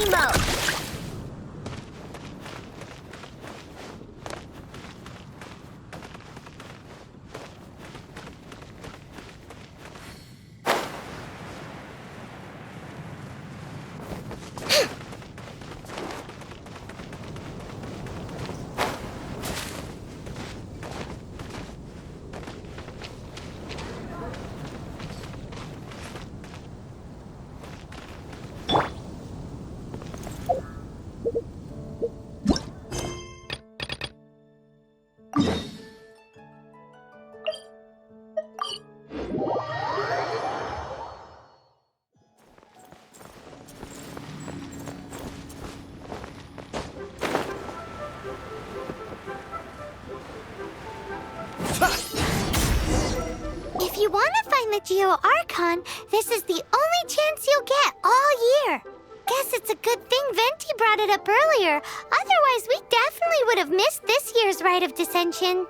mode! If you want to find the Geo-Archon, this is the only chance you'll get all year. Guess it's a good thing Venti brought it up earlier. Otherwise, we definitely would have missed this year's Rite of Dissension.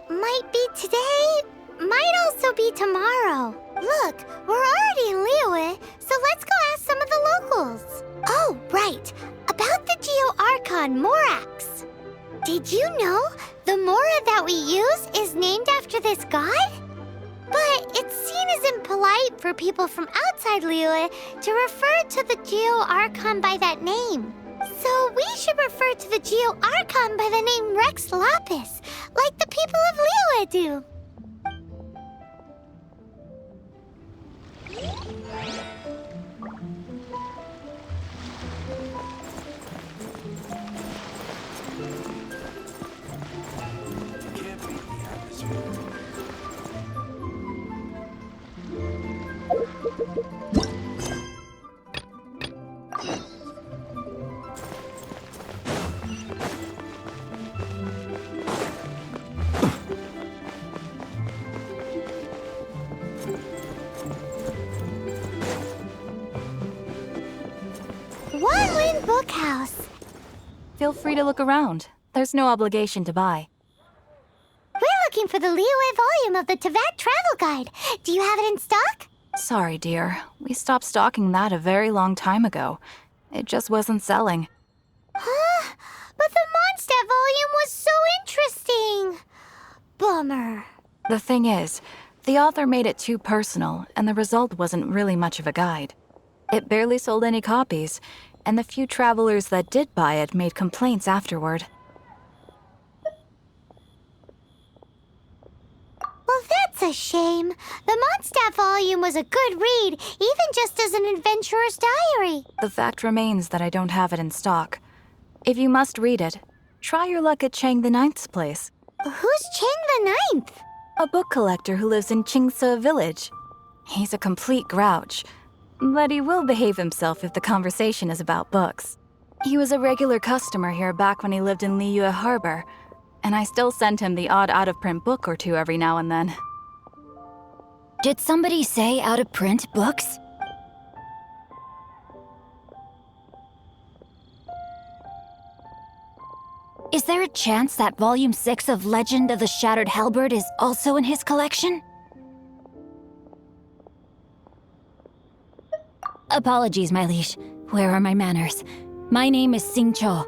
Might be today, might also be tomorrow. Look, we're already in Liyue, so let's go ask some of the locals. Oh, right. About the Geo-Archon Morax. Did you know the Mora that we use is named after this god? But it's seen as impolite for people from outside Liyue to refer to the Geo-Archon by that name. So we should refer to the Geo-Archon by the name Rex Lapis, like the people of Liyue do. One Wind Bookhouse. Feel free to look around. There's no obligation to buy. We're looking for the Liyue volume of the Teyvat Travel Guide. Do you have it in stock? Sorry, dear. We stopped stocking that a very long time ago. It just wasn't selling. Huh? But the Mondstadt volume was so interesting. Bummer. The thing is, the author made it too personal, and the result wasn't really much of a guide. It barely sold any copies, and the few travelers that did buy it made complaints afterward. Well, that's a shame. The Mondstadt volume was a good read, even just as an adventurer's diary. The fact remains that I don't have it in stock. If you must read it, try your luck at Chang the Ninth's place. Who's Chang the Ninth? A book collector who lives in Qingse village. He's a complete grouch, but he will behave himself if the conversation is about books. He was a regular customer here back when he lived in Liyue Harbor, and I still send him the odd out-of-print book or two every now and then. Did somebody say out-of-print books? Is there a chance that Volume 6 of Legend of the Shattered Halberd is also in his collection? Apologies, my liege. Where are my manners? My name is Xingqiu,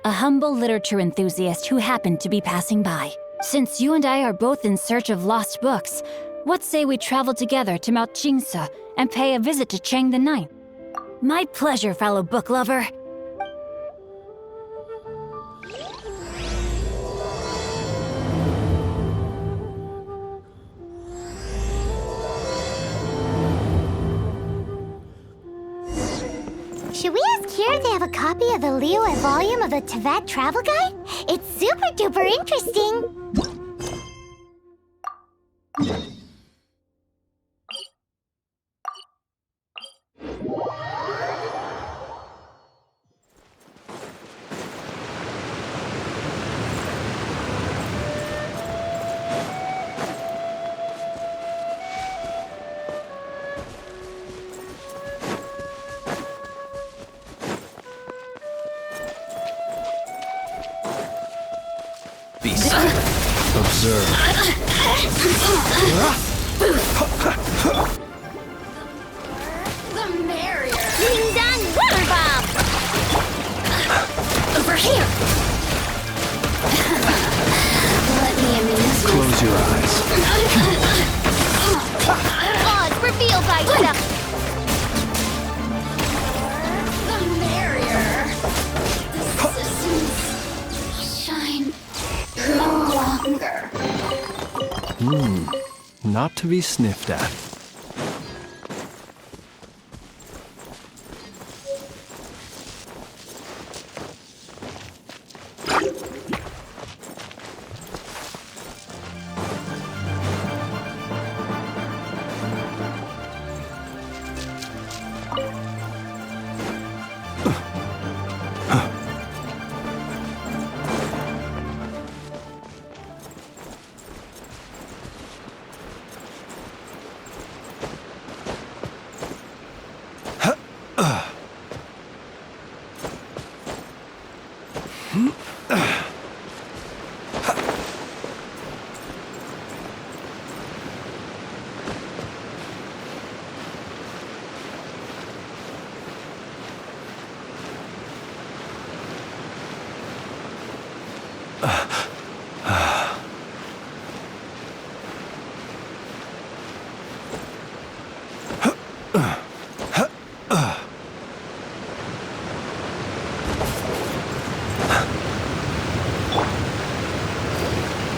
a humble literature enthusiast who happened to be passing by. Since you and I are both in search of lost books, what say we travel together to Mount Qingse and pay a visit to Chang the Ninth? My pleasure, fellow book lover. Should we ask here if they have a copy of the Liyue volume of the Teyvat Travel Guide? It's super duper interesting. Be silent. Observe. The merrier. Not to be sniffed at.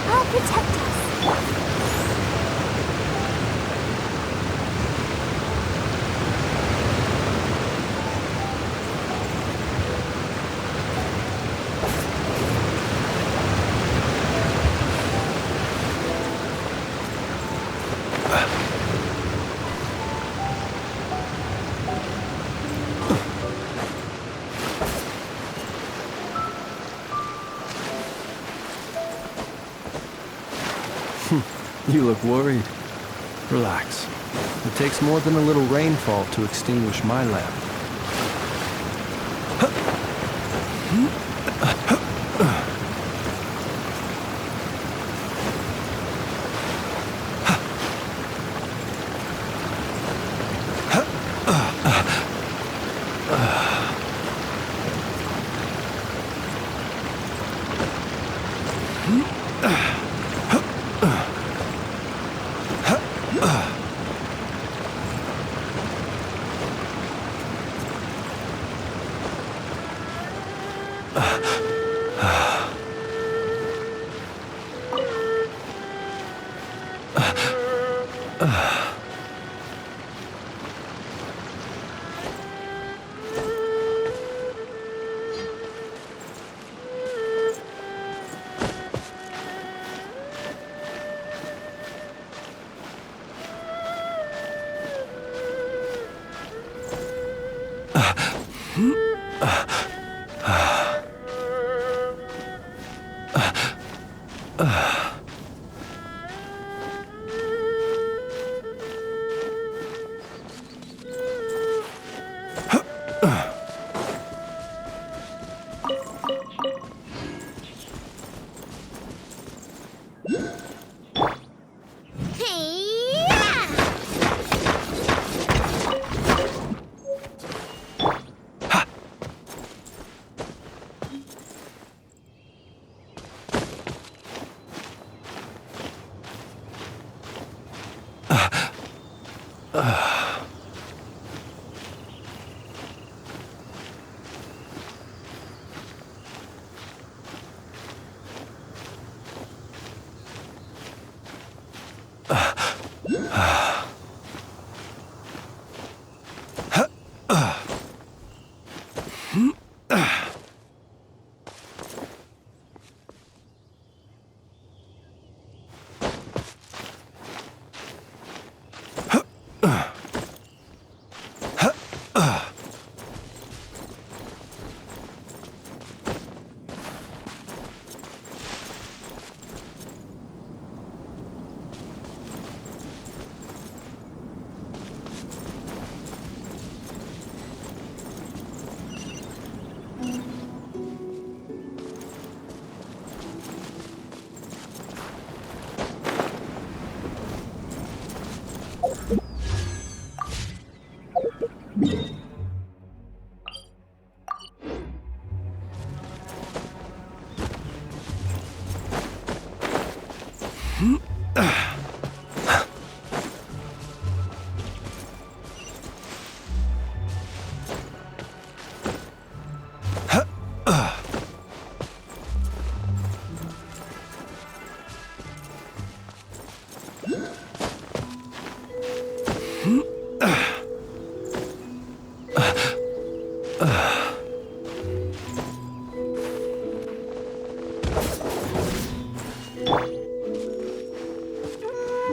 I'll protect us. You look worried. Relax. It takes more than a little rainfall to extinguish my lamp.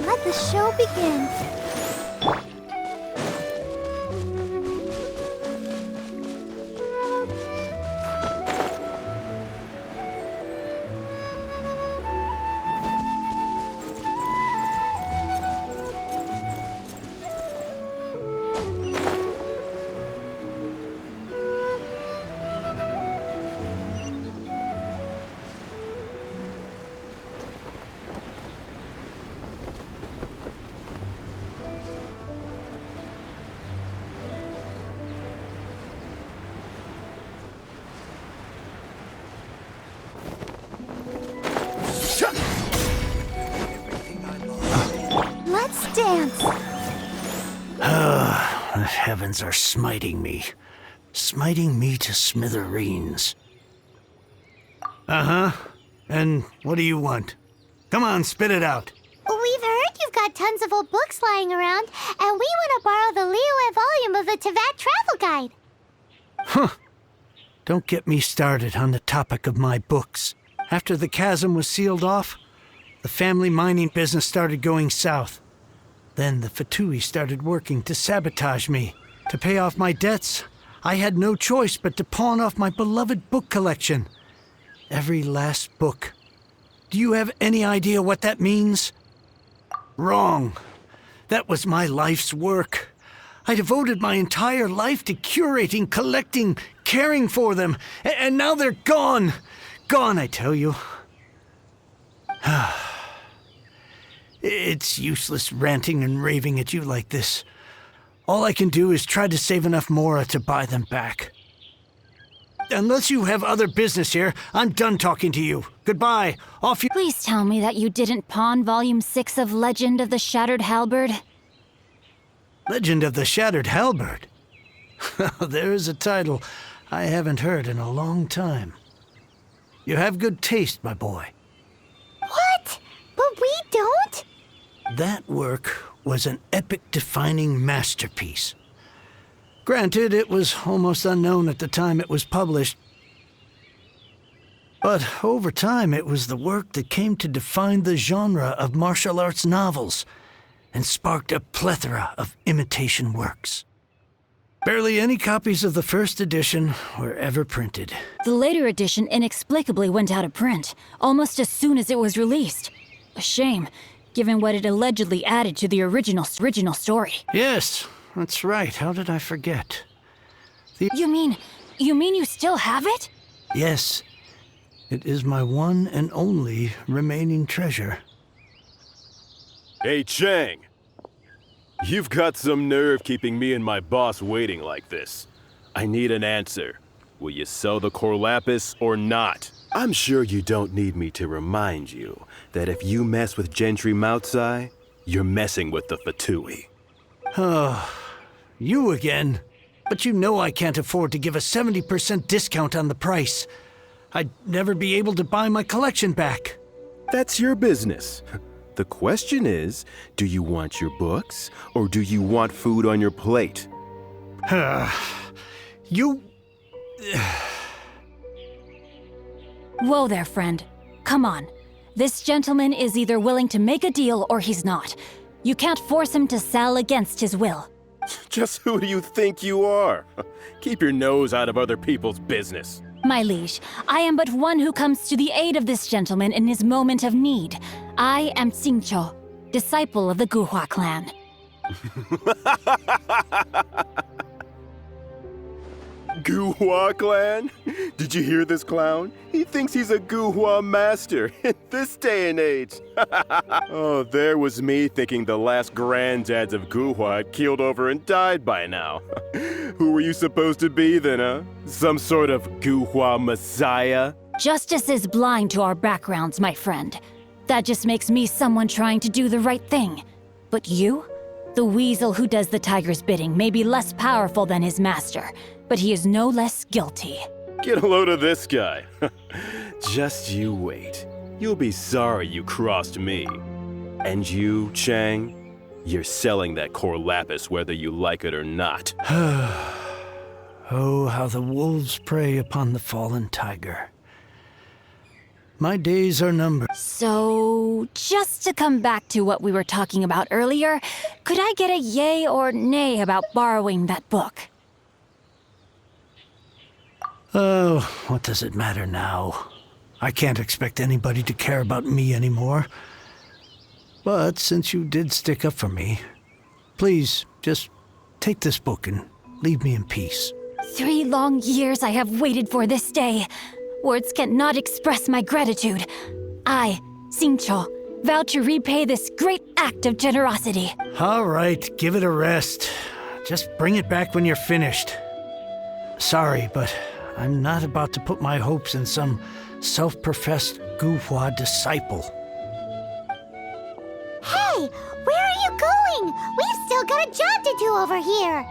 Let the show begin. Let's dance. The heavens are smiting me. Smiting me to smithereens. Uh-huh. And what do you want? Come on, spit it out. We've heard you've got tons of old books lying around, and we want to borrow the Liyue volume of the Teyvat travel guide. Huh. Don't get me started on the topic of my books. After the chasm was sealed off, the family mining business started going south. Then the Fatui started working to sabotage me. To pay off my debts, I had no choice but to pawn off my beloved book collection. Every last book. Do you have any idea what that means? Wrong. That was my life's work. I devoted my entire life to curating, collecting, caring for them, and now they're gone. Gone, I tell you. It's useless ranting and raving at you like this. All I can do is try to save enough Mora to buy them back. Unless you have other business here, I'm done talking to you. Goodbye. Off you— Please tell me that you didn't pawn Volume 6 of Legend of the Shattered Halberd. Legend of the Shattered Halberd. There is a title I haven't heard in a long time. You have good taste, my boy. What? But we don't? That work was an epic-defining masterpiece. Granted, it was almost unknown at the time it was published. But over time, it was the work that came to define the genre of martial arts novels and sparked a plethora of imitation works. Barely any copies of the first edition were ever printed. The later edition inexplicably went out of print, almost as soon as it was released. A shame, given what it allegedly added to the original story. Yes, that's right. How did I forget? You mean you still have it? Yes. It is my one and only remaining treasure. Hey, Chang. You've got some nerve keeping me and my boss waiting like this. I need an answer. Will you sell the core lapis or not? I'm sure you don't need me to remind you that if you mess with Gentry Moutsai, you're messing with the Fatui. Oh, you again. But you know I can't afford to give a 70% discount on the price. I'd never be able to buy my collection back. That's your business. The question is, do you want your books, or do you want food on your plate? You... Whoa there, friend. Come on. This gentleman is either willing to make a deal or he's not. You can't force him to sell against his will. Just who do you think you are? Keep your nose out of other people's business. My liege, I am but one who comes to the aid of this gentleman in his moment of need. I am Xingqiu, disciple of the Guhua clan. Guhua clan? Did you hear this clown? He thinks he's a Guhua master in this day and age. Oh, there was me thinking the last granddads of Guhua had keeled over and died by now. Who were you supposed to be then, huh? Some sort of Guhua messiah? Justice is blind to our backgrounds, my friend. That just makes me someone trying to do the right thing. But you? The weasel who does the tiger's bidding may be less powerful than his master, but he is no less guilty. Get a load of this guy. Just you wait. You'll be sorry you crossed me. And you, Chang, you're selling that core lapis whether you like it or not. Oh, how the wolves prey upon the fallen tiger. My days are numbered. So, just to come back to what we were talking about earlier, could I get a yay or nay about borrowing that book? Oh, what does it matter now? I can't expect anybody to care about me anymore. But since you did stick up for me, please, just take this book and leave me in peace. 3 long years I have waited for this day. Words cannot express my gratitude. I, Xingqiu, vow to repay this great act of generosity. All right, give it a rest. Just bring it back when you're finished. Sorry, but I'm not about to put my hopes in some self-professed Guhua disciple. Hey, where are you going? We've still got a job to do over here.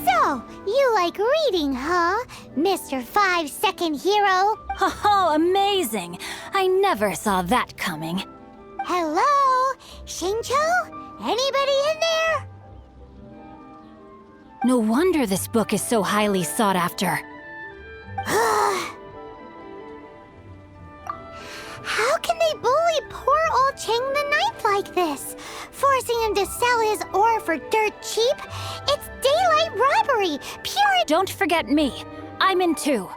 So, you like reading, huh? Mr. 5-second hero? Oh, amazing! I never saw that coming. Hello? Xingqiu? Anybody in there? No wonder this book is so highly sought after. How can they bully poor old Cheng the Ninth like this? Forcing him to sell his ore for dirt cheap? It's daylight robbery! Pure... Don't forget me. I'm in too.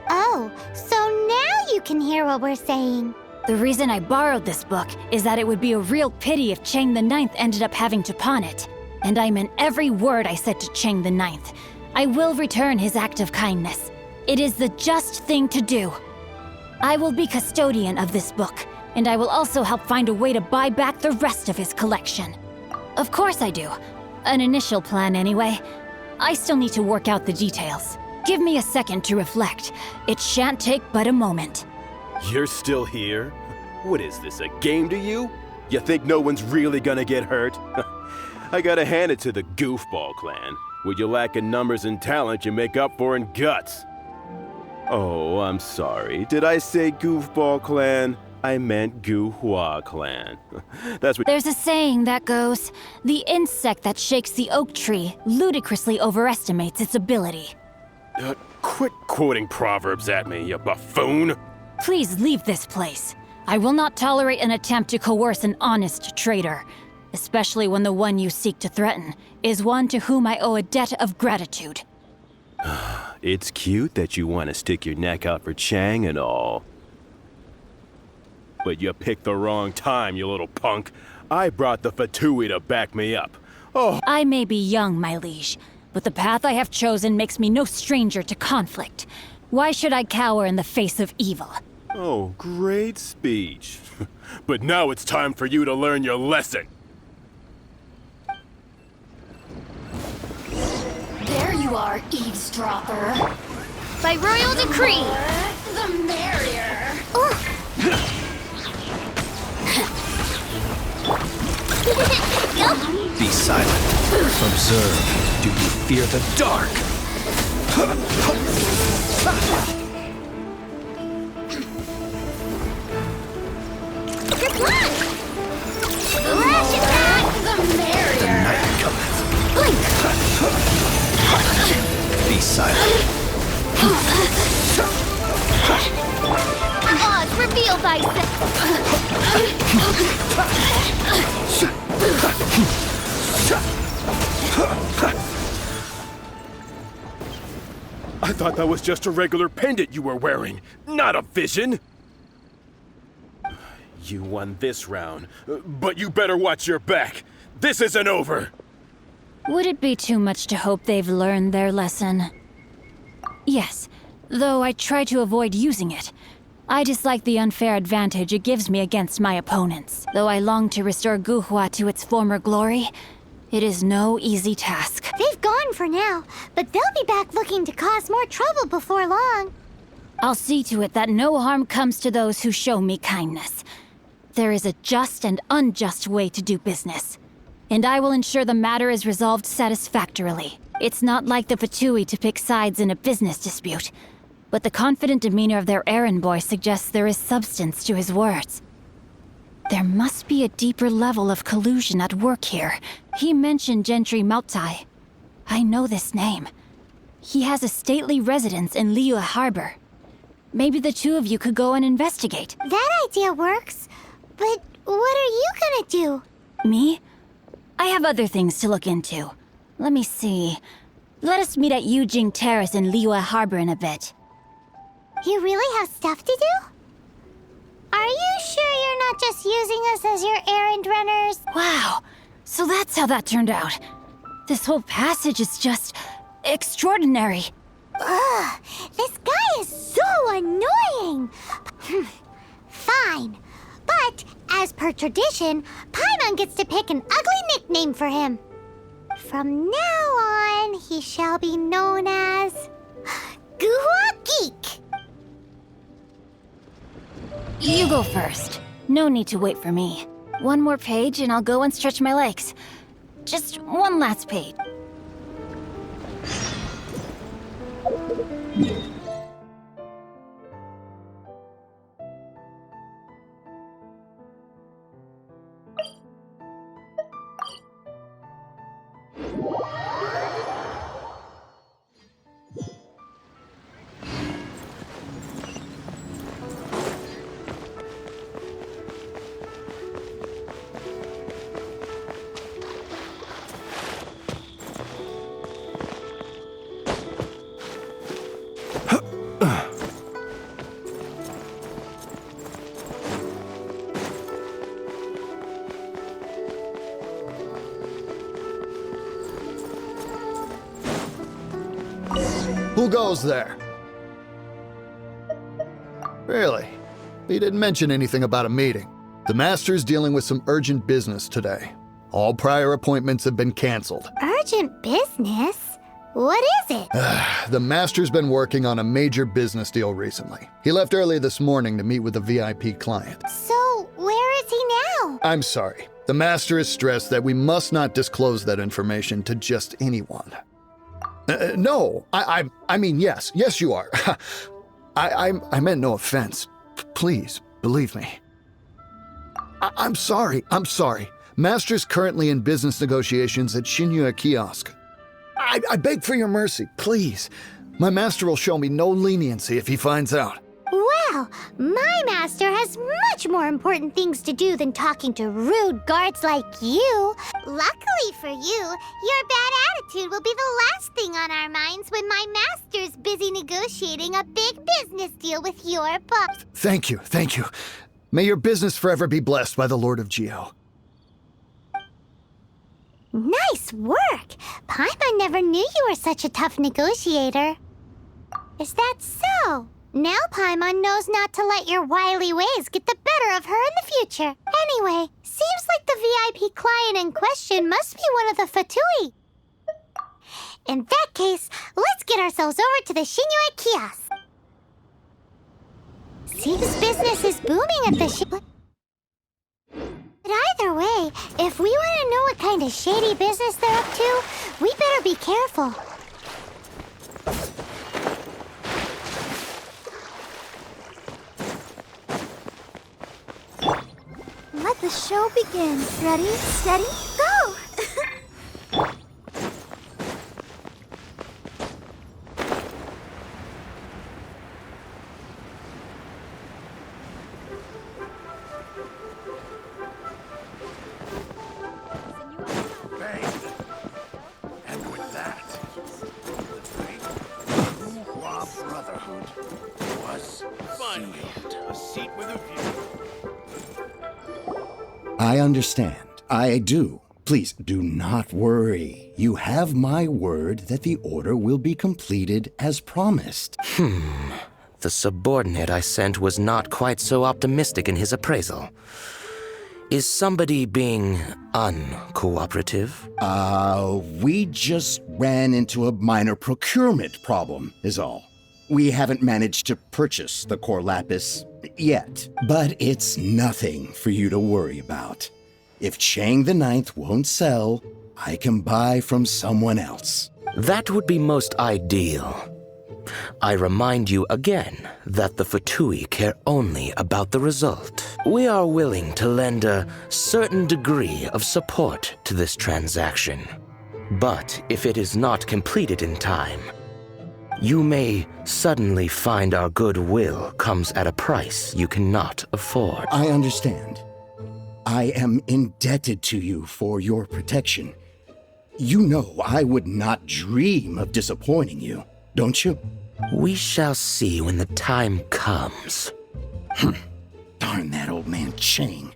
Oh, so now you can hear what we're saying. The reason I borrowed this book is that it would be a real pity if Cheng the Ninth ended up having to pawn it. And I meant every word I said to Cheng the Ninth. I will return his act of kindness. It is the just thing to do. I will be custodian of this book, and I will also help find a way to buy back the rest of his collection. Of course I do. An initial plan anyway. I still need to work out the details. Give me a second to reflect. It shan't take but a moment. You're still here? What is this, a game to you? You think no one's really gonna get hurt? I gotta hand it to the Goofball Clan. What you lack in numbers and talent, you make up for in guts. Oh, I'm sorry. Did I say Goofball Clan? I meant Guhua Clan. That's what— There's a saying that goes, the insect that shakes the oak tree ludicrously overestimates its ability. Quit quoting proverbs at me, you buffoon! Please leave this place. I will not tolerate an attempt to coerce an honest trader, especially when the one you seek to threaten is one to whom I owe a debt of gratitude. It's cute that you want to stick your neck out for Chang and all. But you picked the wrong time, you little punk. I brought the Fatui to back me up. Oh, I may be young, my liege, but the path I have chosen makes me no stranger to conflict. Why should I cower in the face of evil? oh, great speech. But now it's time for you to learn your lesson. There you are, eavesdropper. By royal decree! The merrier. Be silent. Observe. Do you fear the dark? Good luck! Flash attack! The merrier. Night cometh. Be silent. Odds revealed I thought that was just a regular pendant you were wearing, not a vision. You won this round, but you better watch your back. This isn't over. Would it be too much to hope they've learned their lesson? Yes, though I try to avoid using it. I dislike the unfair advantage it gives me against my opponents. Though I long to restore Guhua to its former glory, It is no easy task. They've gone for now, but they'll be back looking to cause more trouble before long. I'll see to it that no harm comes to those who show me kindness. There is a just and unjust way to do business, and I will ensure the matter is resolved satisfactorily. It's not like the Fatui to pick sides in a business dispute, but the confident demeanor of their errand boy suggests there is substance to his words. There must be a deeper level of collusion at work here. He mentioned Gentry Mautai. I know this name. He has a stately residence in Liyue Harbor. Maybe the two of you could go and investigate. That idea works, but what are you gonna do? Me? I have other things to look into. Let me see. Let us meet at Yujing Terrace in Liyue Harbor in a bit. You really have stuff to do? Are you sure you're not just using us as your errand runners? Wow, so that's how that turned out. This whole passage is just extraordinary. Ugh, this guy is so annoying! Fine, but as per tradition, Paimon gets to pick an ugly nickname for him. From now on, he shall be known as Guhua Geek. You go first. No need to wait for me. One more page and I'll go and stretch my legs. Just one last page. Who goes there? Really? He didn't mention anything about a meeting. The Master's dealing with some urgent business today. All prior appointments have been canceled. Urgent business? What is it? The Master's been working on a major business deal recently. He left early this morning to meet with a VIP client. So, where is he now? I'm sorry. The Master is stressed that we must not disclose that information to just anyone. No, I mean, yes, you are. I meant no offense. Please, believe me. I'm sorry. Master's currently in business negotiations at Shinyue Kiosk. I beg for your mercy, please. My master will show me no leniency if he finds out. Well, my master has much more important things to do than talking to rude guards like you. Luckily for you, your bad attitude will be the last thing on our minds when my master's busy negotiating a big business deal with your boss. Thank you. May your business forever be blessed by the Lord of Geo. Nice work! Paimon never knew you were such a tough negotiator. Is that so? Now Paimon knows not to let your wily ways get the better of her in the future. Anyway, seems like the VIP client in question must be one of the Fatui. In that case, let's get ourselves over to the Shinyue Kiosk. Seems business is booming at the But either way, if we want to know what kind of shady business they're up to, we better be careful. Let the show begin. Ready, steady, go! And with that, the great Guhua Brotherhood was sealed. A seat with a view. I understand. I do. Please do not worry. You have my word that the order will be completed as promised. The subordinate I sent was not quite so optimistic in his appraisal. Is somebody being uncooperative? We just ran into a minor procurement problem, is all. We haven't managed to purchase the core lapis yet, but it's nothing for you to worry about. If Chang the Ninth won't sell, I can buy from someone else. That would be most ideal. I remind you again that the Fatui care only about the result. We are willing to lend a certain degree of support to this transaction. But if it is not completed in time, you may suddenly find our goodwill comes at a price you cannot afford. I understand. I am indebted to you for your protection. You know I would not dream of disappointing you, don't you? We shall see when the time comes. Darn that old man Chang.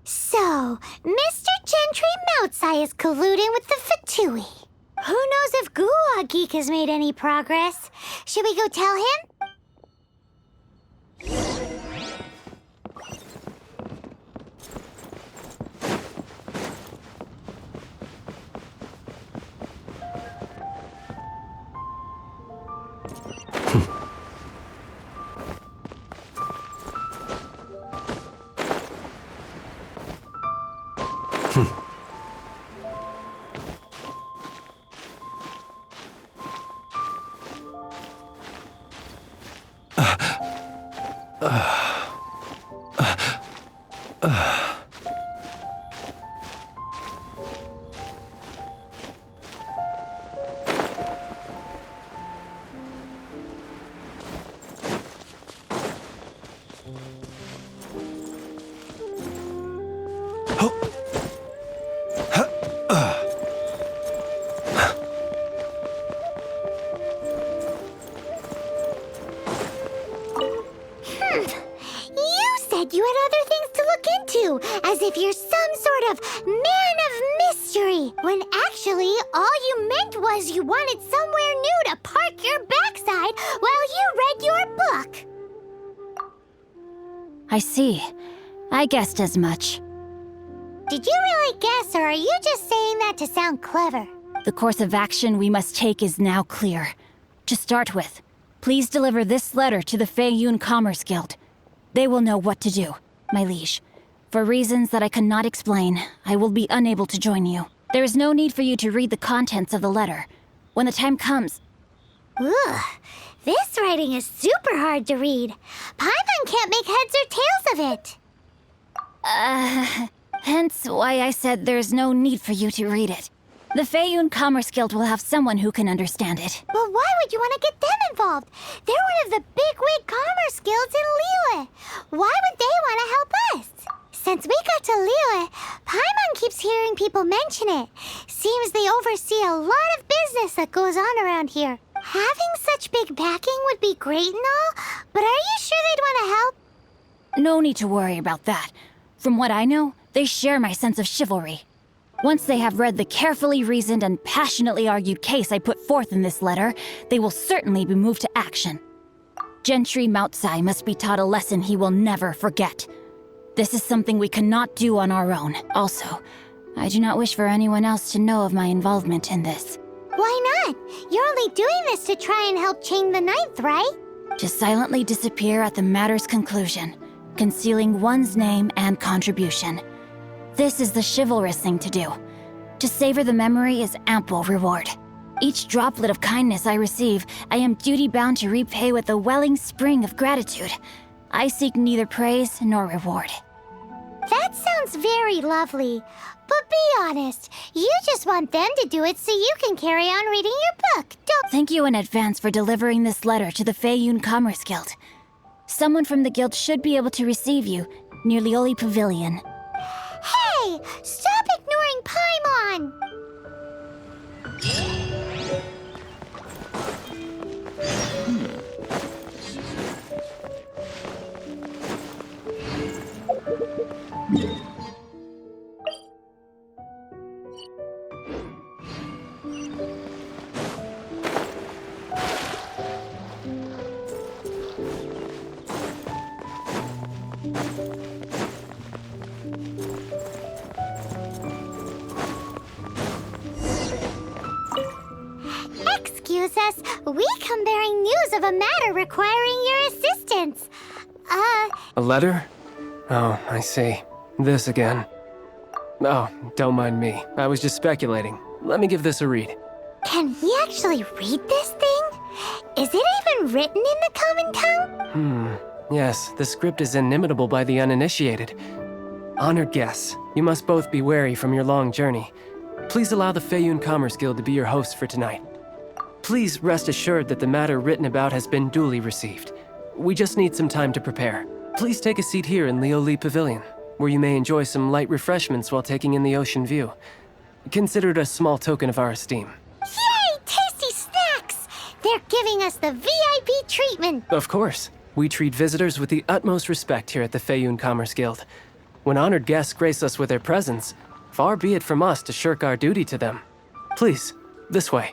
So, Mr. Gentry Moutsai is colluding with the Fatui. Who knows if Guwa Geek has made any progress? Should we go tell him? You had other things to look into, as if you're some sort of man of mystery, when actually all you meant was you wanted somewhere new to park your backside while you read your book. I see. I guessed as much. Did you really guess, or are you just saying that to sound clever? The course of action we must take is now clear. To start with, please deliver this letter to the Feiyun Commerce Guild. They will know what to do, my liege. For reasons that I cannot explain, I will be unable to join you. There is no need for you to read the contents of the letter. When the time comes... Ugh, this writing is super hard to read. Paimon can't make heads or tails of it. Hence why I said there's no need for you to read it. The Feiyun Commerce Guild will have someone who can understand it. But why would you want to get them involved? They're one of the bigwig commerce guilds in Liyue. Why would they want to help us? Since we got to Liyue, Paimon keeps hearing people mention it. Seems they oversee a lot of business that goes on around here. Having such big backing would be great and all, but are you sure they'd want to help? No need to worry about that. From what I know, they share my sense of chivalry. Once they have read the carefully reasoned and passionately argued case I put forth in this letter, they will certainly be moved to action. Gentry Moutsai must be taught a lesson he will never forget. This is something we cannot do on our own. Also, I do not wish for anyone else to know of my involvement in this. Why not? You're only doing this to try and help Chang the Ninth, right? To silently disappear at the matter's conclusion, concealing one's name and contribution. This is the chivalrous thing to do. To savor the memory is ample reward. Each droplet of kindness I receive, I am duty-bound to repay with a welling spring of gratitude. I seek neither praise nor reward. That sounds very lovely. But be honest, you just want them to do it so you can carry on reading your book, don't— Thank you in advance for delivering this letter to the Feiyun Commerce Guild. Someone from the guild should be able to receive you near Lioli Pavilion. Hey! Stop ignoring Paimon! excuse us. We come bearing news of a matter requiring your assistance. A letter? Oh, I see. This again. Oh, don't mind me. I was just speculating. Let me give this a read. Can we actually read this thing? Is it even written in the common tongue? Yes, the script is inimitable by the uninitiated. Honored guests, you must both be wary from your long journey. Please allow the Feiyun Commerce Guild to be your hosts for tonight. Please rest assured that the matter written about has been duly received. We just need some time to prepare. Please take a seat here in Leo Li Pavilion, where you may enjoy some light refreshments while taking in the ocean view. Consider it a small token of our esteem. Yay! Tasty snacks! They're giving us the VIP treatment. Of course. We treat visitors with the utmost respect here at the Feiyun Commerce Guild. When honored guests grace us with their presence, far be it from us to shirk our duty to them. Please, this way.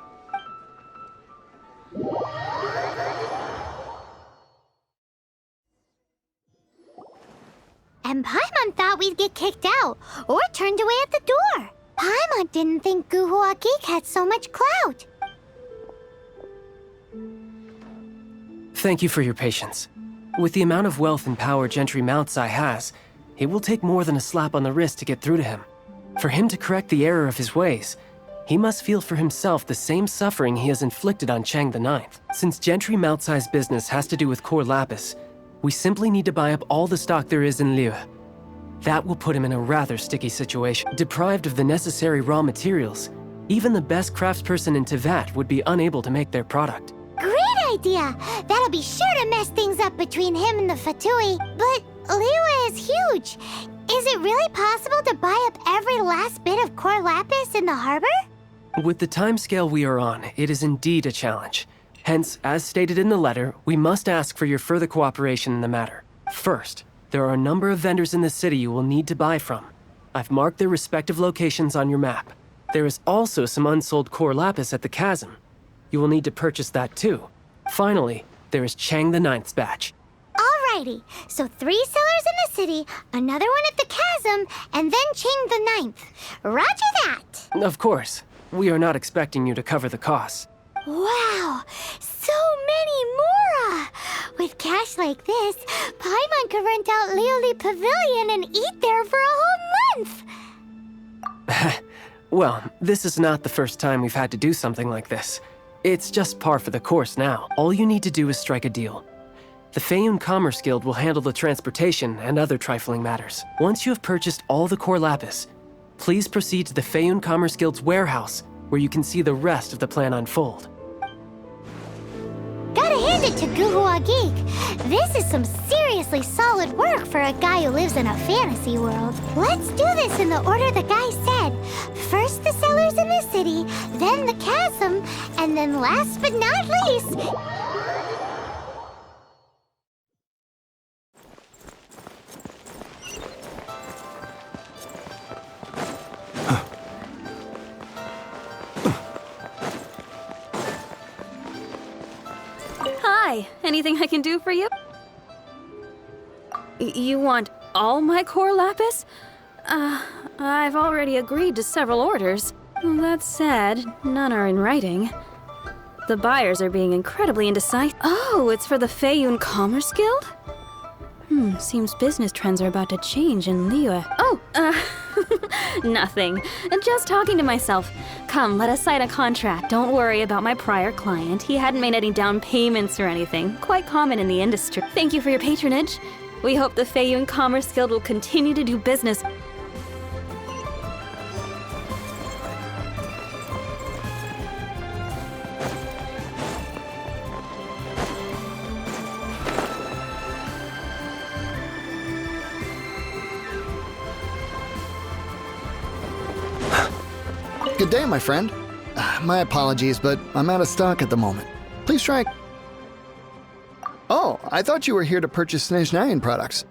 And Paimon thought we'd get kicked out, or turned away at the door. Paimon didn't think Guhua Geek had so much clout. Thank you for your patience. With the amount of wealth and power Gentry Mountsai has, it will take more than a slap on the wrist to get through to him. For him to correct the error of his ways, he must feel for himself the same suffering he has inflicted on Chang the Ninth. Since Gentry Mountsai's business has to do with core lapis, we simply need to buy up all the stock there is in Liyue. That will put him in a rather sticky situation. Deprived of the necessary raw materials, even the best craftsperson in Teyvat would be unable to make their product. Great idea! That'll be sure to mess things up between him and the Fatui. But Liyue is huge. Is it really possible to buy up every last bit of core lapis in the harbor? With the timescale we are on, it is indeed a challenge. Hence, as stated in the letter, we must ask for your further cooperation in the matter. First, there are a number of vendors in the city you will need to buy from. I've marked their respective locations on your map. There is also some unsold core lapis at the chasm. You will need to purchase that too. Finally, there is Chang the Ninth's batch. Alrighty, so 3 sellers in the city, another one at the chasm, and then Chang the Ninth. Roger that! Of course, we are not expecting you to cover the costs. Wow, so many more! With cash like this, Paimon could rent out Lioli Pavilion and eat there for a whole month! Well, this is not the first time we've had to do something like this. It's just par for the course now. All you need to do is strike a deal. The Feiyun Commerce Guild will handle the transportation and other trifling matters. Once you have purchased all the core lapis, please proceed to the Feiyun Commerce Guild's warehouse, where you can see the rest of the plan unfold. Gotta hand it to Guhua Geek. This is some seriously solid work for a guy who lives in a fantasy world. Let's do this in the order the guy said. First the sellers in the city, then the chasm, and then last but not least... Hi, anything I can do for you? You want all my core lapis? I've already agreed to several orders. That said, none are in writing. The buyers are being incredibly indecisive. Oh, it's for the Feiyun Commerce Guild? Seems business trends are about to change in Liyue. Oh, nothing. Just talking to myself. Come, let us sign a contract. Don't worry about my prior client. He hadn't made any down payments or anything. Quite common in the industry. Thank you for your patronage. We hope the Feiyun Commerce Guild will continue to do business. Good day, my friend. My apologies, but I'm out of stock at the moment. Please try... Oh, I thought you were here to purchase Snezhnayan products.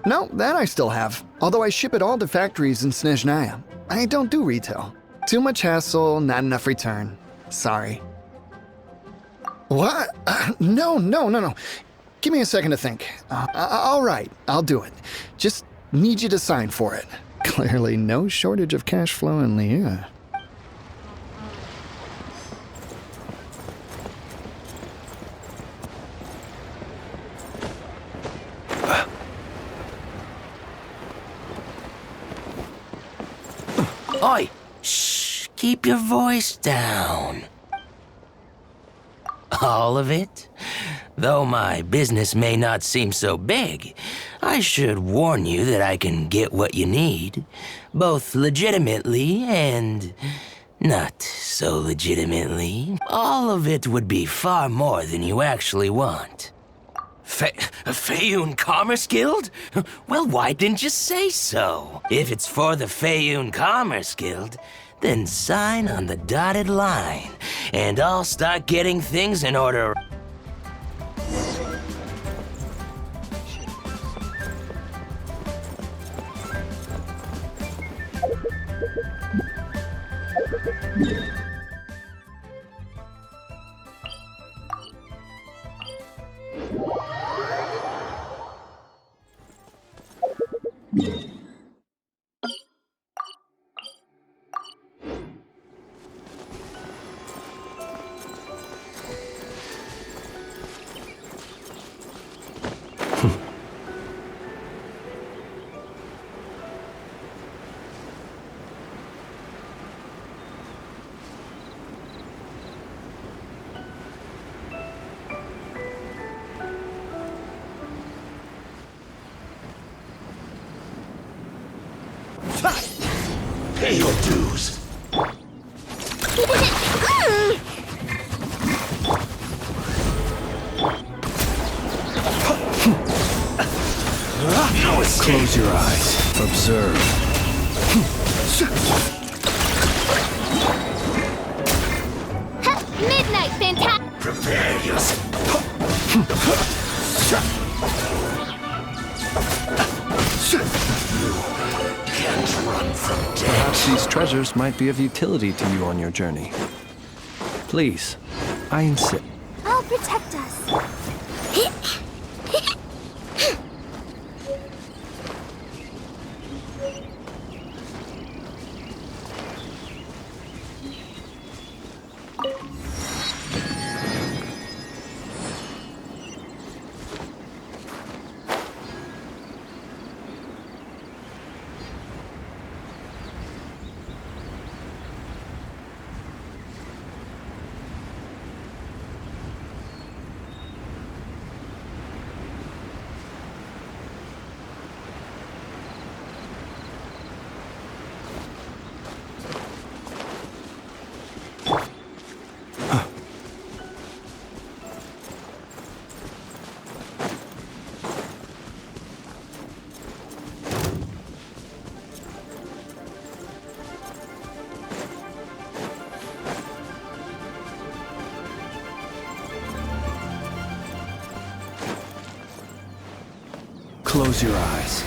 No, that I still have, although I ship it all to factories in Snezhnaya. I don't do retail. Too much hassle, not enough return. Sorry. What? No. Give me a second to think. All right, I'll do it. Just need you to sign for it. Clearly no shortage of cash flow in Liyue. Oi! Shh! Keep your voice down. All of it? Though my business may not seem so big, I should warn you that I can get what you need, both legitimately and not so legitimately. All of it would be far more than you actually want. Feyun Commerce Guild? Well, why didn't you say so? If it's for the Feyun Commerce Guild, then sign on the dotted line, and I'll start getting things in order. Pay your dues. No escape. Close your eyes. Observe. Midnight, fantastic. Prepare yourself. Can't run from death. Perhaps these treasures might be of utility to you on your journey. Please, I insist. I'll protect us. Close your eyes.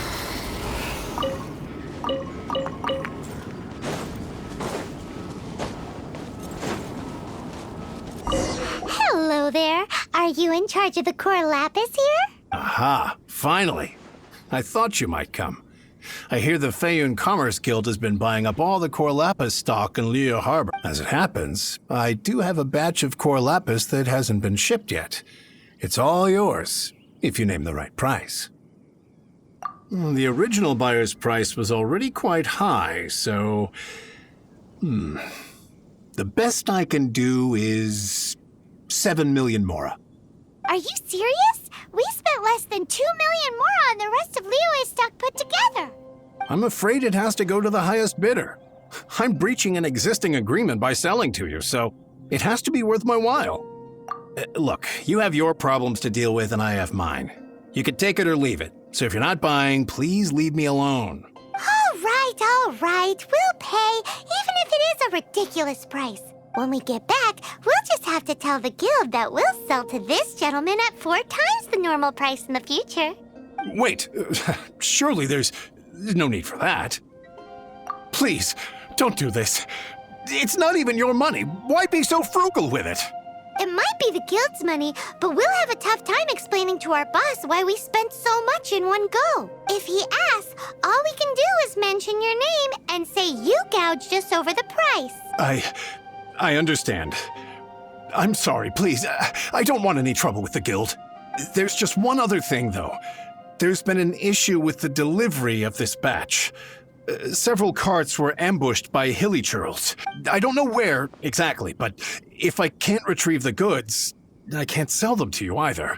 Hello there. Are you in charge of the core lapis here? Aha, finally. I thought you might come. I hear the Feyun Commerce Guild has been buying up all the core lapis stock in Leo Harbor. As it happens, I do have a batch of core lapis that hasn't been shipped yet. It's all yours, if you name the right price. The original buyer's price was already quite high, so... The best I can do is 7 million mora. Are you serious? We spent less than 2 million more on the rest of Leo's stock put together. I'm afraid it has to go to the highest bidder. I'm breaching an existing agreement by selling to you, so it has to be worth my while. Look, you have your problems to deal with and I have mine. You can take it or leave it. So if you're not buying, please leave me alone. All right. We'll pay, even if it is a ridiculous price. When we get back, we'll just have to tell the guild that we'll sell to this gentleman at 4 times the normal price in the future. Wait, surely there's no need for that. Please, don't do this. It's not even your money. Why be so frugal with it? It might be the guild's money, but we'll have a tough time explaining to our boss why we spent so much in one go. If he asks, all we can do is mention your name and say you gouged us over the price. I understand. I'm sorry, please. I don't want any trouble with the guild. There's just one other thing, though. There's been an issue with the delivery of this batch. Several carts were ambushed by hilly churls. I don't know where exactly, but if I can't retrieve the goods, I can't sell them to you either.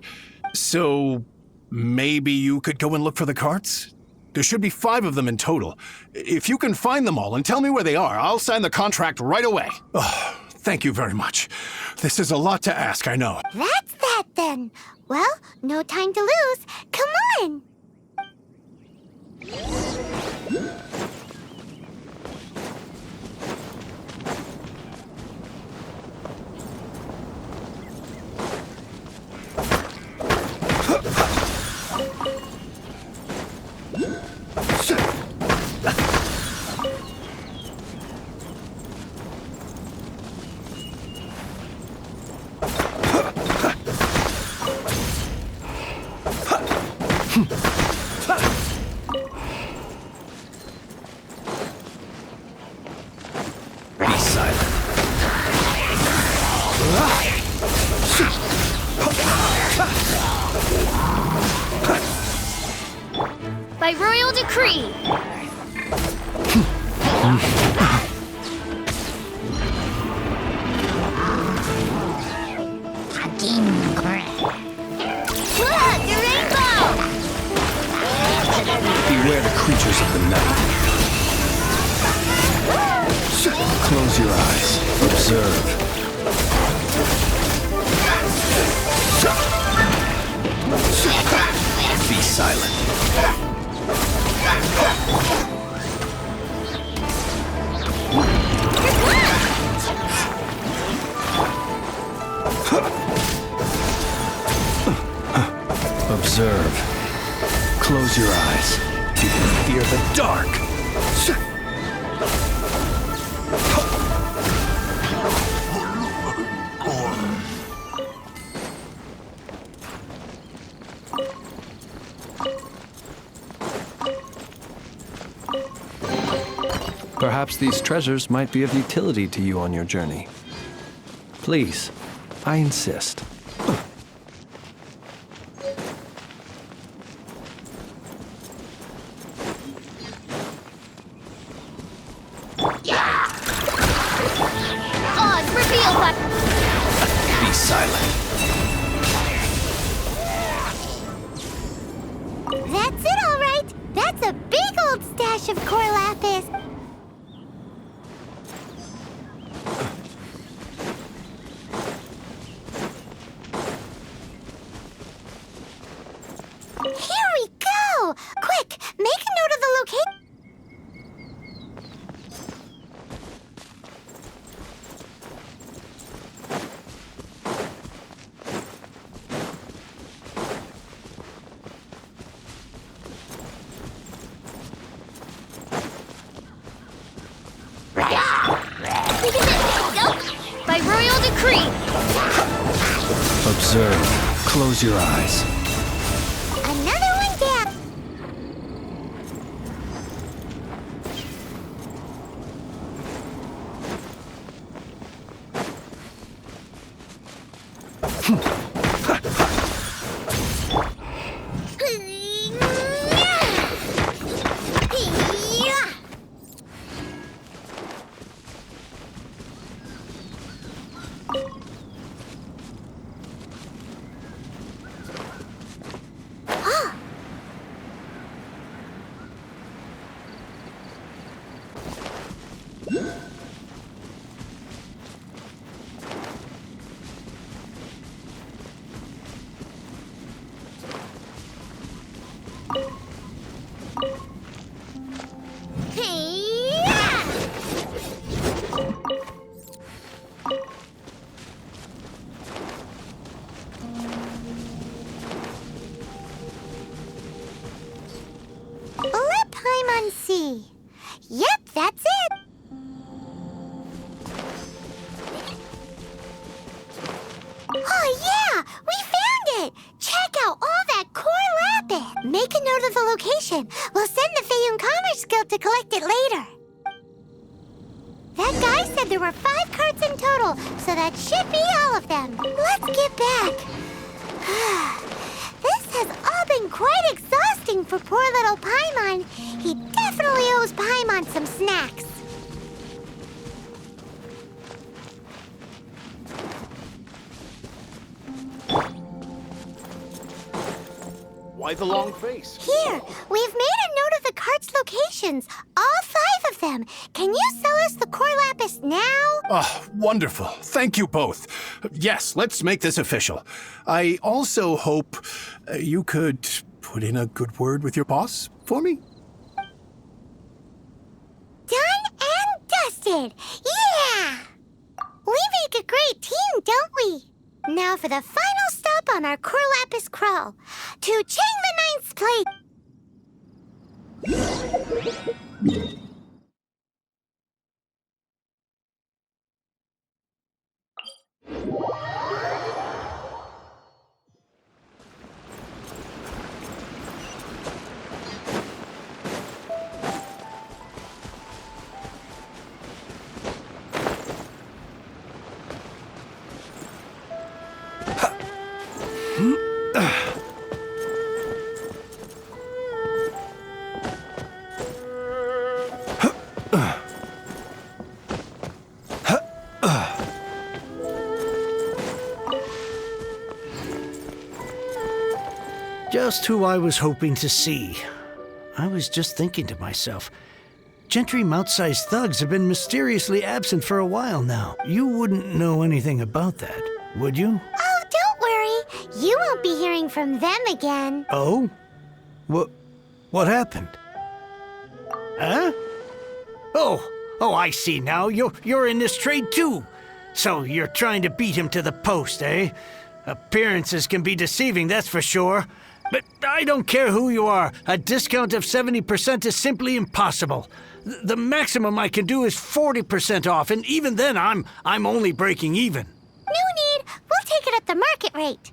So maybe you could go and look for the carts? There should be 5 of them in total. If you can find them all and tell me where they are, I'll sign the contract right away. Oh, thank you very much. This is a lot to ask, I know. That's that then. Well, no time to lose. Come on! By royal decree. Look, the rainbow! Beware the creatures of the night. Close your eyes. Observe. Be silent. Observe. Close your eyes. You can fear the dark. Perhaps these treasures might be of utility to you on your journey. Please, I insist. Be silent. That's it, all right. That's a big old stash of core lapis. Here we go! Quick, make a note of the location. By royal decree. Observe. Close your eyes. Another one down. Let Paimon see. Yep, that's it. Oh yeah, we found it. Check out all that core lapis. Make a note of the location. We'll send the Feyun Commerce Guild to collect it later. That guy said there were 5 carts in total, so that should be all of them. Let's get back. This has all been quite exhausting for poor little Paimon. He definitely owes Paimon Why the long face? Here, we've made a note of the cart's locations. All 5 of them. Can you sell us the core lapis now? Oh, wonderful. Thank you both. Yes, let's make this official. I also hope you could put in a good word with your boss for me. Done and dusted. Yeah! We make a great team, don't we? Now for the final stop on our core lapis crawl. To Chain the Ninth's place. Just who I was hoping to see. I was just thinking to myself, Gentry Mount-sized thugs have been mysteriously absent for a while now. You wouldn't know anything about that, would you? Oh, don't worry. You won't be hearing from them again. Oh? What happened? Huh? Oh, I see now. You're in this trade too. So you're trying to beat him to the post, eh? Appearances can be deceiving, that's for sure. But I don't care who you are. A discount of 70% is simply impossible. The maximum I can do is 40% off, and even then I'm only breaking even. No need. We'll take it at the market rate.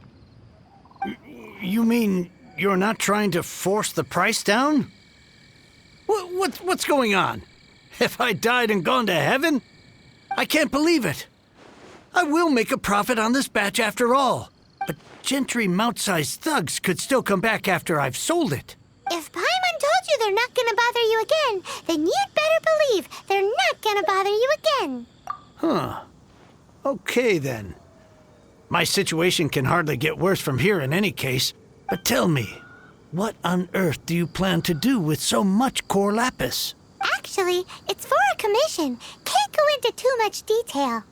You mean you're not trying to force the price down? What's going on? Have I died and gone to heaven? I can't believe it. I will make a profit on this batch after all. But Gentry Mount-sized thugs could still come back after I've sold it. If Paimon told you they're not gonna bother you again, then you'd better believe they're not gonna bother you again. Huh. Okay, then. My situation can hardly get worse from here in any case. But tell me, what on earth do you plan to do with so much core lapis? Actually, it's for a commission. Can't go into too much detail.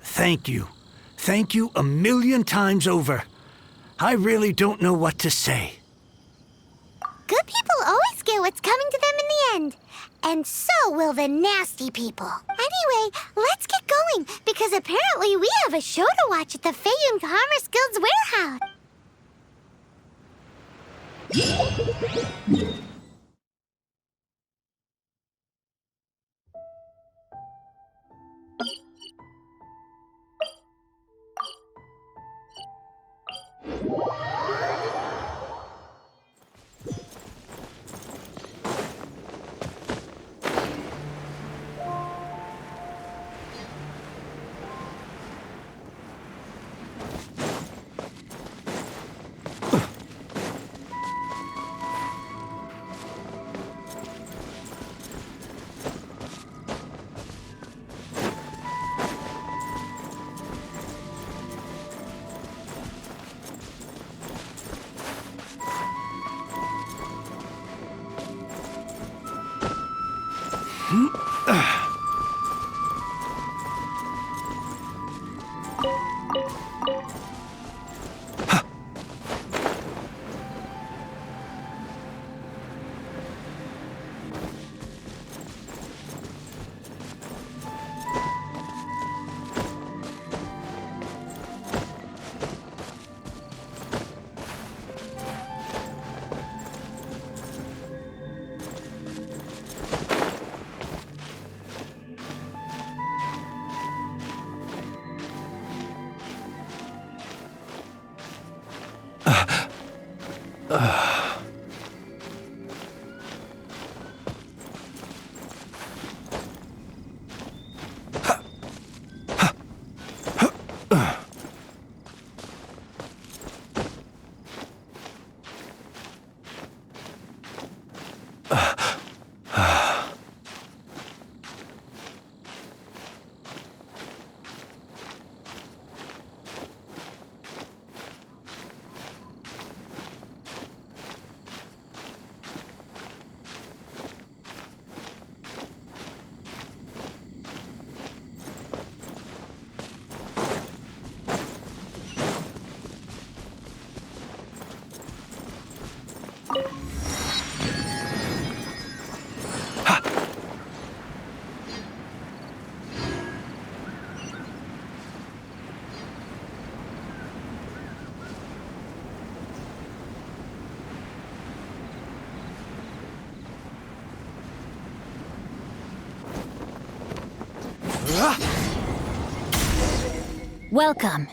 Thank you. Thank you 1,000,000 times over. I really don't know what to say. Good people always get what's coming to them in the end. And so will the nasty people. Anyway, let's get going, because apparently we have a show to watch at the Feiyun Commerce Guild's warehouse. Welcome.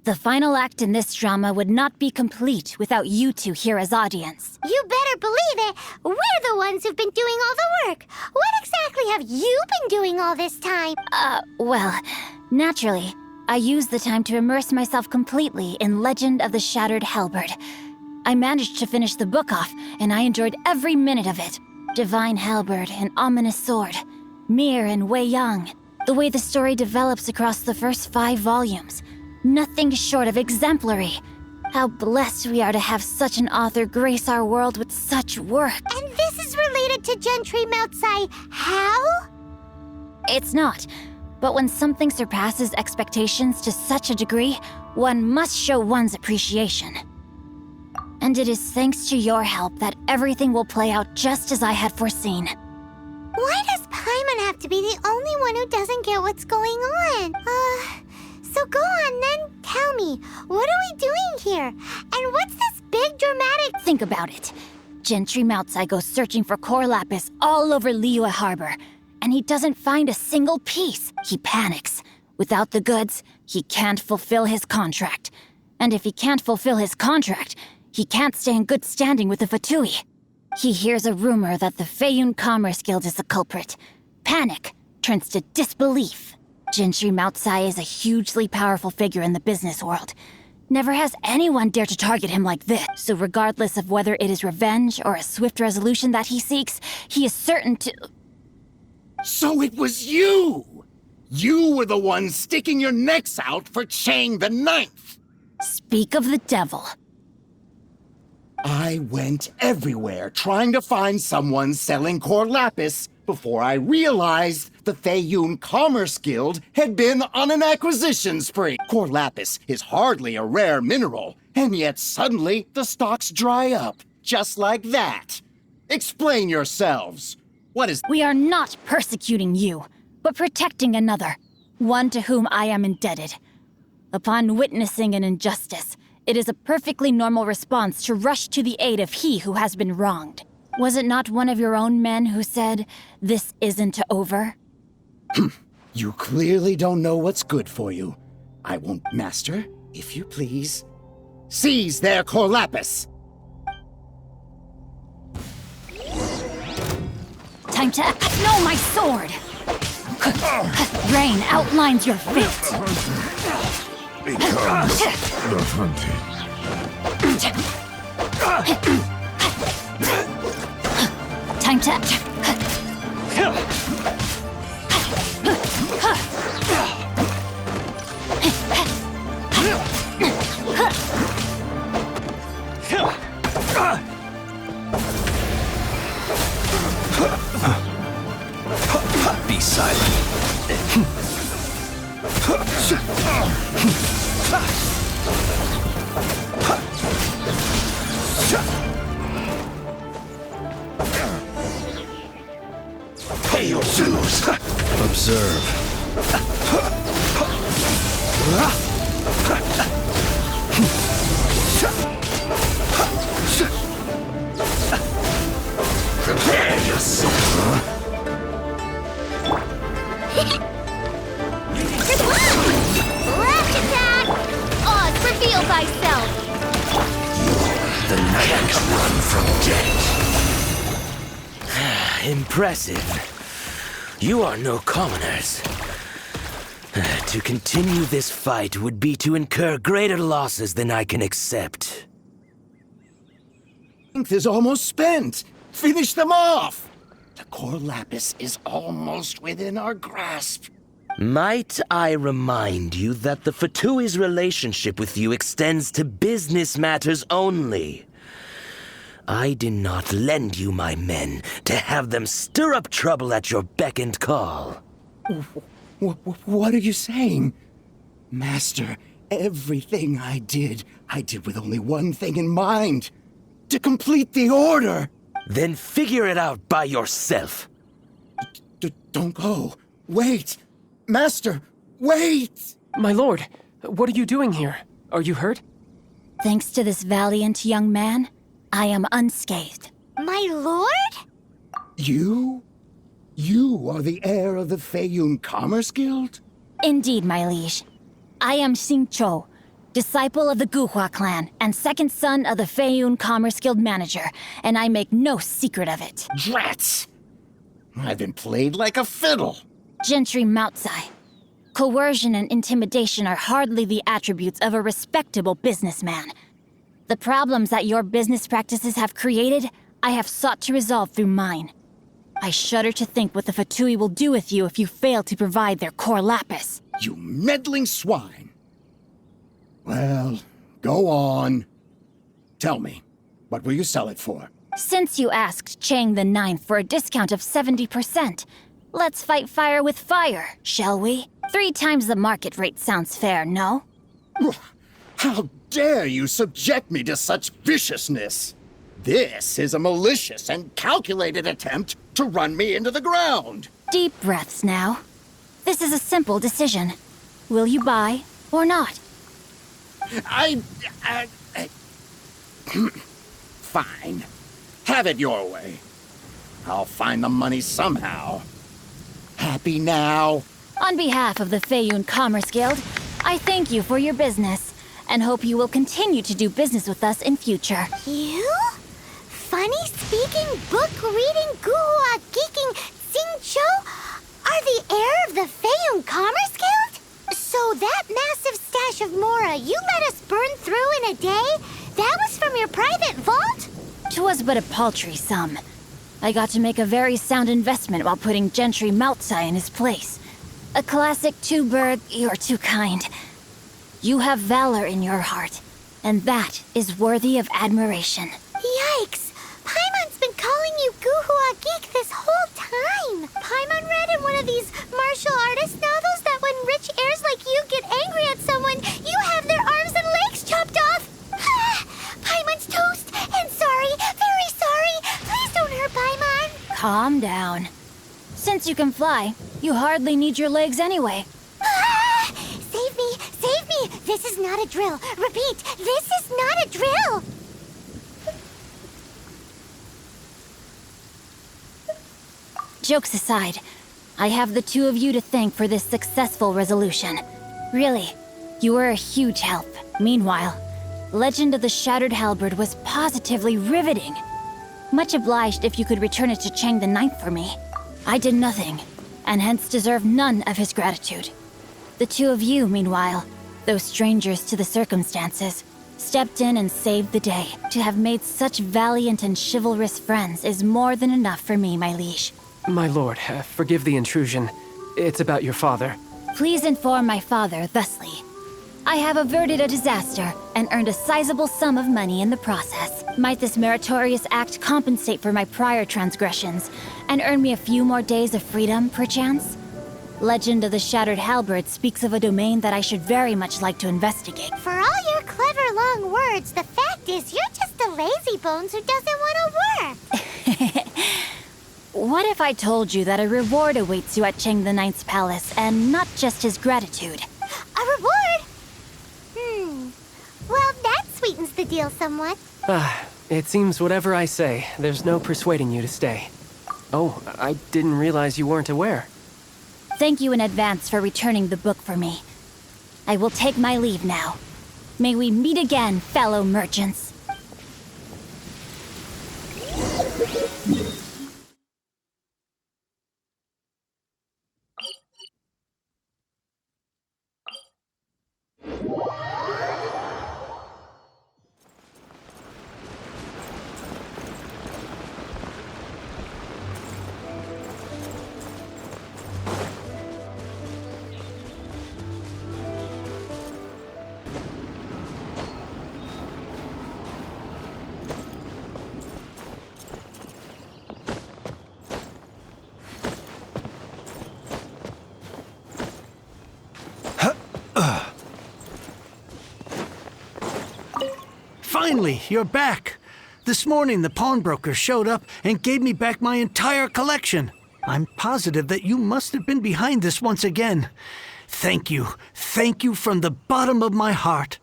The final act in this drama would not be complete without you two here as audience. You better believe it. We're the ones who've been doing all the work. What exactly have you been doing all this time? Well, naturally, I used the time to immerse myself completely in Legend of the Shattered Halberd. I managed to finish the book off, and I enjoyed every minute of it. Divine Halberd, an ominous sword. Mir and Wei Yang. The way the story develops across the first 5 volumes. Nothing short of exemplary. How blessed we are to have such an author grace our world with such work. And this is related to Gentry Moutsai. How? It's not. But when something surpasses expectations to such a degree, one must show one's appreciation. And it is thanks to your help that everything will play out just as I had foreseen. Why does Paimon have to be the only one who doesn't get what's going on? So go on then, tell me, what are we doing here? And what's this big dramatic— Think about it. Gentry Moutsai goes searching for core lapis all over Liyue Harbor, and he doesn't find a single piece. He panics. Without the goods, he can't fulfill his contract. And if he can't fulfill his contract, he can't stay in good standing with the Fatui. He hears a rumor that the Feiyun Commerce Guild is the culprit. Panic turns to disbelief. Gentry Moutsai is a hugely powerful figure in the business world. Never has anyone dared to target him like this. So regardless of whether it is revenge or a swift resolution that he seeks, he is certain to— So it was you! You were the one sticking your necks out for Chang the Ninth! Speak of the devil. I went everywhere trying to find someone selling core lapis before I realized the Feiyun Commerce Guild had been on an acquisition spree. Core lapis is hardly a rare mineral, and yet suddenly the stocks dry up, just like that. Explain yourselves. What is— We are not persecuting you, but protecting another, one to whom I am indebted. Upon witnessing an injustice, it is a perfectly normal response to rush to the aid of he who has been wronged. Was it not one of your own men who said, "This isn't over"? You clearly don't know what's good for you. I won't, Master, if you please. Seize their core lapis! Time to act. No, my sword! Rain outlines your fate. Becomes the hunted. Time to act. Be silent. Pay your dues. Observe. Prepare yourself. Left attack! Oz, reveal thyself! The night can run from death. Impressive. You are no commoners. To continue this fight would be to incur greater losses than I can accept. Strength is almost spent. Finish them off! The core lapis is almost within our grasp. Might I remind you that the Fatui's relationship with you extends to business matters only? I did not lend you my men to have them stir up trouble at your beck and call. What are you saying? Master, everything I did with only one thing in mind. To complete the order. Then figure it out by yourself. Don't go. Wait. Master, wait! My lord, what are you doing here? Are you hurt? Thanks to this valiant young man, I am unscathed. My lord? You? You are the heir of the Feiyun Commerce Guild? Indeed, my liege. I am Xingqiu, disciple of the Guhua clan and second son of the Feiyun Commerce Guild manager, and I make no secret of it. Drats! I've been played like a fiddle. Gentry Moutsai. Coercion and intimidation are hardly the attributes of a respectable businessman. The problems that your business practices have created, I have sought to resolve through mine. I shudder to think what the Fatui will do with you if you fail to provide their core lapis. You meddling swine. Well, go on. Tell me, what will you sell it for? Since you asked Chang the Ninth for a discount of 70%, let's fight fire with fire, shall we? 3 times the market rate sounds fair, no? How dare you subject me to such viciousness? This is a malicious and calculated attempt to run me into the ground. Deep breaths now. This is a simple decision. Will you buy or not? Fine. Have it your way. I'll find the money somehow. Happy now? On behalf of the Feiyun Commerce Guild, I thank you for your business, and hope you will continue to do business with us in future. You? Funny-speaking, book-reading, guhua geeking Xingqiu are the heir of the Feiyun Commerce Guild? So that massive stash of Mora you let us burn through in a day, that was from your private vault? 'Twas but a paltry sum. I got to make a very sound investment while putting Gentry Moutsai in his place. A classic two-bird, you're too kind. You have valor in your heart, and that is worthy of admiration. Yikes! Paimon's been calling you Guhua Geek this whole time. Paimon read in one of these martial artist novels that when rich heirs like you get angry at someone, you have their arms and legs chopped off. Paimon's toast, and sorry, very sorry. Please don't hurt Paimon. Calm down. Since you can fly, you hardly need your legs anyway. Save me, save me. This is not a drill. Repeat, this is not a drill. Jokes aside, I have the two of you to thank for this successful resolution. Really, you were a huge help. Meanwhile, Legend of the Shattered Halberd was positively riveting. Much obliged if you could return it to Chang the Ninth for me. I did nothing, and hence deserve none of his gratitude. The two of you, meanwhile, though strangers to the circumstances, stepped in and saved the day. To have made such valiant and chivalrous friends is more than enough for me, my liege. My lord, forgive the intrusion. It's about your father. Please inform my father thusly. I have averted a disaster and earned a sizable sum of money in the process. Might this meritorious act compensate for my prior transgressions and earn me a few more days of freedom, perchance? Legend of the Shattered Halberd speaks of a domain that I should very much like to investigate. For all your clever long words, the fact is you're just a lazy bones who doesn't want to work. What if I told you that a reward awaits you at Chang the Ninth's palace, and not just his gratitude? A reward? Well, that sweetens the deal somewhat. It seems whatever I say, there's no persuading you to stay. Oh, I didn't realize you weren't aware. Thank you in advance for returning the book for me. I will take my leave now. May we meet again, fellow merchants. Finally, you're back. This morning, the pawnbroker showed up and gave me back my entire collection. I'm positive that you must have been behind this once again. Thank you. Thank you from the bottom of my heart.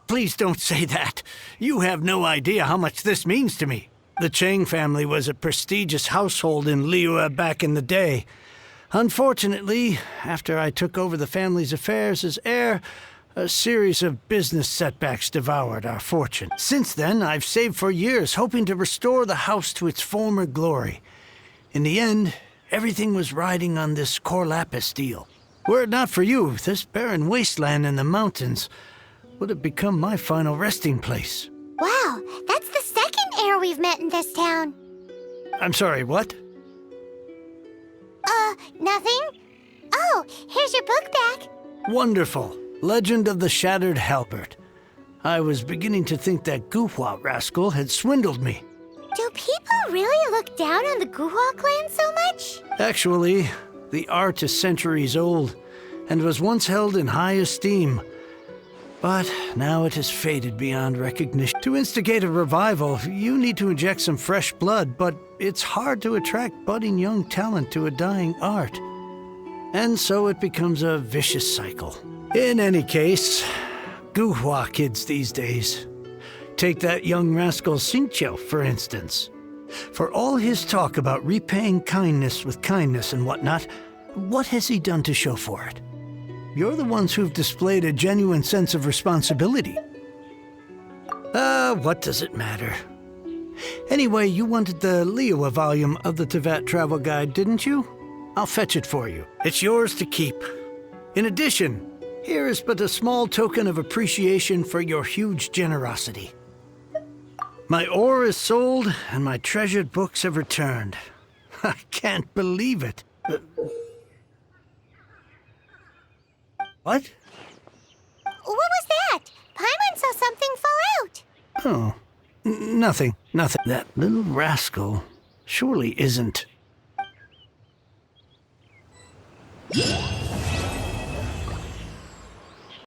Please don't say that. You have no idea how much this means to me. The Chang family was a prestigious household in Liyue back in the day. Unfortunately, after I took over the family's affairs as heir, A series of business setbacks devoured our fortune. Since then, I've saved for years, hoping to restore the house to its former glory. In the end, everything was riding on this Core Lapis deal. Were it not for you, this barren wasteland in the mountains would have become my final resting place. Wow, that's the second heir we've met in this town. I'm sorry, what? Nothing? Oh, here's your book back. Wonderful. Legend of the Shattered Halberd. I was beginning to think that Guhua rascal had swindled me. Do people really look down on the Guhua clan so much? Actually, the art is centuries old and was once held in high esteem. But now it has faded beyond recognition. To instigate a revival, you need to inject some fresh blood, but it's hard to attract budding young talent to a dying art. And so it becomes a vicious cycle. In any case, Guhua kids these days. Take that young rascal Xingqiu, for instance. For all his talk about repaying kindness with kindness and whatnot, what has he done to show for it? You're the ones who've displayed a genuine sense of responsibility. What does it matter? Anyway, you wanted the Liyue volume of the Teyvat travel guide, didn't you? I'll fetch it for you. It's yours to keep. In addition, here is but a small token of appreciation for your huge generosity. My ore is sold, and my treasured books have returned. I can't believe it. What? What was that? Paimon saw something fall out. Oh, nothing. That little rascal surely isn't.